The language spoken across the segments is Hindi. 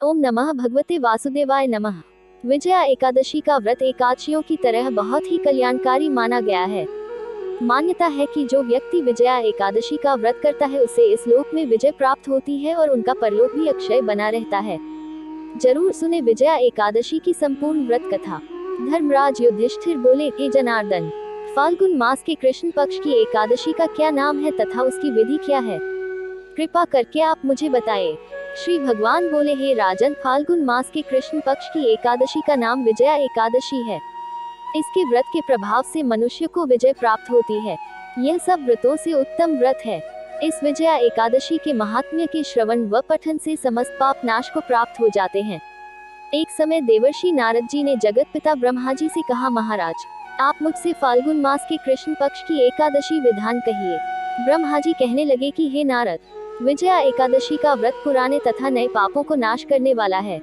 ओम नमः भगवते वासुदेवाय नमः। विजया एकादशी का व्रत एकादशियों की तरह बहुत ही कल्याणकारी माना गया है। मान्यता है कि जो व्यक्ति विजया एकादशी का व्रत करता है उसे इस लोक में विजय प्राप्त होती है और उनका परलोक भी अक्षय बना रहता है। जरूर सुने विजया एकादशी की संपूर्ण व्रत कथा। धर्मराज युधिष्ठिर बोले, हे जनार्दन, फाल्गुन मास के कृष्ण पक्ष की एकादशी का क्या नाम है तथा उसकी विधि क्या है? कृपा करके आप मुझे बताएं। श्री भगवान बोले, हे राजन, फाल्गुन मास के कृष्ण पक्ष की एकादशी का नाम विजया एकादशी है। इसके व्रत के प्रभाव से मनुष्य को विजय प्राप्त होती है। यह सब व्रतों से उत्तम व्रत है। इस विजया एकादशी के महात्म्य के श्रवण व पठन से समस्त पाप नाश को प्राप्त हो जाते हैं। एक समय देवर्षि नारद जी ने जगत पिता ब्रह्मा जी से कहा, महाराज, आप मुझसे फाल्गुन मास के कृष्ण पक्ष की एकादशी विधान कहिए। ब्रह्मा जी कहने लगे कि हे नारद, विजया एकादशी का व्रत पुराने तथा नए पापों को नाश करने वाला है।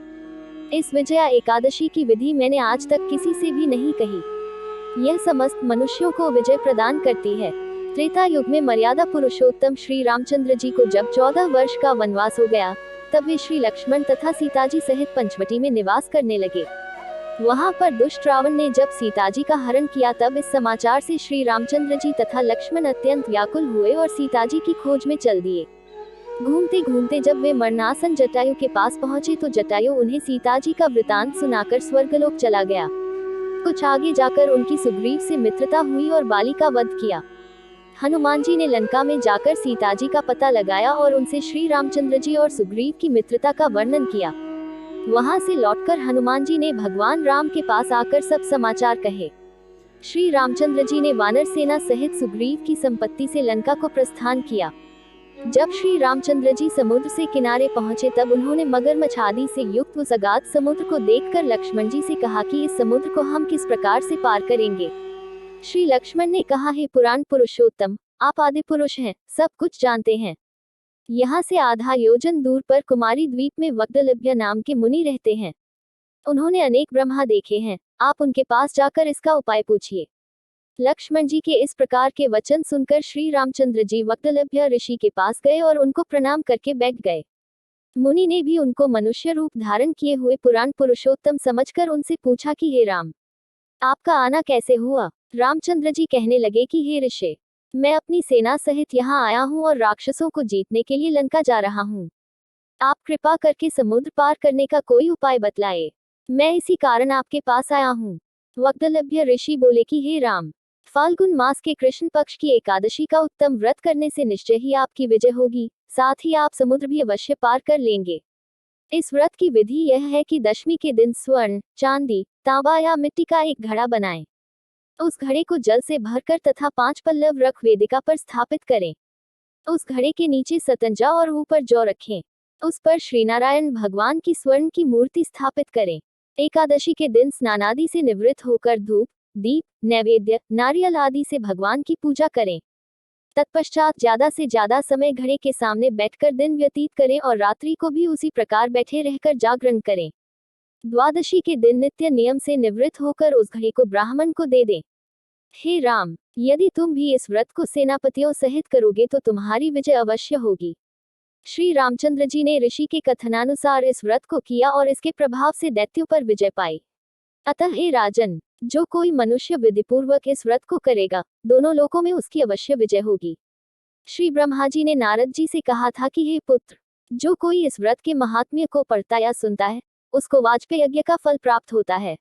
इस विजया एकादशी की विधि मैंने आज तक किसी से भी नहीं कही। यह समस्त मनुष्यों को विजय प्रदान करती है। त्रेता युग में मर्यादा पुरुषोत्तम श्री रामचंद्र जी को जब 14 वर्ष का वनवास हो गया, तब वे श्री लक्ष्मण तथा सीता जी सहित पंचवटी में निवास करने लगे। वहां पर दुष्ट रावण ने जब सीता जी का हरण किया, तब इस समाचार से श्री रामचंद्र जी तथा लक्ष्मण अत्यंत व्याकुल हुए और सीता जी की खोज में चल दिए। घूमते घूमते जब वे मरणासन जटायु के पास पहुंचे तो जटायु उन्हें सीता जी का वृतांत सुनाकर स्वर्गलोक चला गया। कुछ आगे जाकर उनकी सुग्रीव से मित्रता हुई और बाली का वध किया। हनुमान जी ने लंका में जाकर सीता जी का पता लगाया और उनसे श्री रामचंद्र जी और सुग्रीव की मित्रता का वर्णन किया। वहां से लौटकर हनुमान जी ने भगवान राम के पास आकर सब समाचार कहे। श्री रामचंद्र जी ने वानर सेना सहित सुग्रीव की संपत्ति से लंका को प्रस्थान किया। जब श्री रामचंद्र जी समुद्र से किनारे पहुंचे, तब उन्होंने मगरमच्छ आदि से युक्त उस अगाध समुद्र को देखकर लक्ष्मण जी से कहा कि इस समुद्र को हम किस प्रकार से पार करेंगे? श्री लक्ष्मण ने कहा, हे पुराण पुरुषोत्तम, आप आदि पुरुष हैं, सब कुछ जानते हैं। यहाँ से आधा योजन दूर पर कुमारी द्वीप में वग्दलभ्य नाम के मुनि रहते हैं। उन्होंने अनेक ब्रह्मा देखे हैं, आप उनके पास जाकर इसका उपाय पूछिए। लक्ष्मण जी के इस प्रकार के वचन सुनकर श्री रामचंद्र जी वग्दलभ्य ऋषि के पास गए और उनको प्रणाम करके बैठ गए। मुनि ने भी उनको मनुष्य रूप धारण किए हुए पुराण पुरुषोत्तम समझकर उनसे पूछा कि हे राम, आपका आना कैसे हुआ? रामचंद्र जी कहने लगे कि हे ऋषि, मैं अपनी सेना सहित यहाँ आया हूँ और राक्षसों को जीतने के लिए लंका जा रहा हूँ। आप कृपा करके समुद्र पार करने का कोई उपाय बतलाए, मैं इसी कारण आपके पास आया हूँ। वग्दलभ्य ऋषि बोले कि हे राम, फाल्गुन मास के कृष्ण पक्ष की एकादशी का उत्तम व्रत करने से निश्चय ही आपकी विजय होगी, साथ ही आप समुद्र भी अवश्य पार कर लेंगे। इस व्रत की विधि यह है कि दशमी के दिन स्वर्ण, चांदी, तांबा या मिट्टी का एक घड़ा बनाएं। उस घड़े को जल से भरकर तथा 5 पल्लव रख वेदिका पर स्थापित करें। उस घड़े के नीचे सतंजा और ऊपर जौ रखें। उस पर श्रीनारायण भगवान की स्वर्ण की मूर्ति स्थापित करें। एकादशी के दिन स्नानादि से निवृत्त होकर धूप, दीप, नैवेद्य, नारियल आदि से भगवान की पूजा करें। तत्पश्चात ज्यादा से ज्यादा समय घड़े के सामने बैठकर दिन व्यतीत करें और रात्रि को भी उसी प्रकार बैठे रहकर जागरण करें। द्वादशी के दिन नित्य नियम से निवृत्त होकर उस घड़े को ब्राह्मण को दे दें। हे राम, यदि तुम भी इस व्रत को सेनापतियों सहित करोगे तो तुम्हारी विजय अवश्य होगी। श्री रामचंद्र जी ने ऋषि के कथनानुसार इस व्रत को किया और इसके प्रभाव से दैत्यों पर विजय पाई। अतः हे राजन, जो कोई मनुष्य विधिपूर्वक इस व्रत को करेगा, दोनों लोकों में उसकी अवश्य विजय होगी। श्री ब्रह्मा जी ने नारद जी से कहा था कि हे पुत्र, जो कोई इस व्रत के महात्म्य को पढ़ता या सुनता है, उसको वाजपेय यज्ञ का फल प्राप्त होता है।